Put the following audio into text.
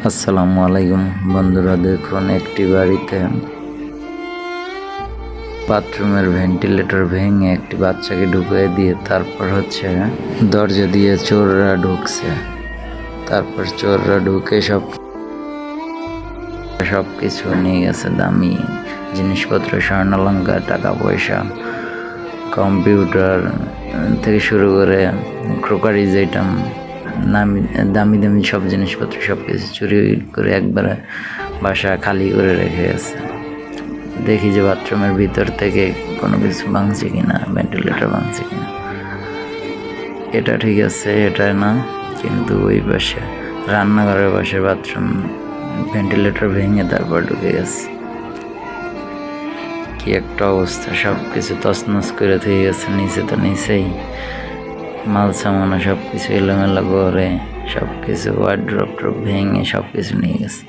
আসসালামু আলাইকুম বন্ধুরা, দেখুন একটি বাড়িতে বাথরুমের ভেন্টিলেটর ভেঙে একটি বাচ্চাকে ঢুকিয়ে দিয়ে তারপর দরজা দিয়ে চোররা ঢুকছে। তারপর চোররা ঢুকে সব কিছু নিয়ে গেছে, দামি জিনিসপত্র, স্বর্ণালঙ্কার, টাকা পয়সা, কম্পিউটার থেকে শুরু করে ক্রোকারিজ আইটেম, দামি দামি সব জিনিসপত্র সব কিছু চুরি করে একবারে বাসা খালি করে রেখে গেছে। দেখি যে বাথরুমের ভিতর থেকে কোনো কিছু ভাঙছে কিনা, ভেন্টিলেটর ভাঙছে কিনা। এটা ঠিক আছে, এটা না, কিন্তু ওই পাশে রান্নাঘরের পাশে বাথরুম ভেন্টিলেটর ভেঙে তারপর ঢুকে গেছে। কি একটা অবস্থা, সব কিছু তছনছ করে থেকে গেছে। নিচে তো নিচেই মাল সামানো সব কিছু এলোমেলো করে সব কিছু ওয়ার্ড্রপ ভেঙে সব কিছু নিয়ে গেছে।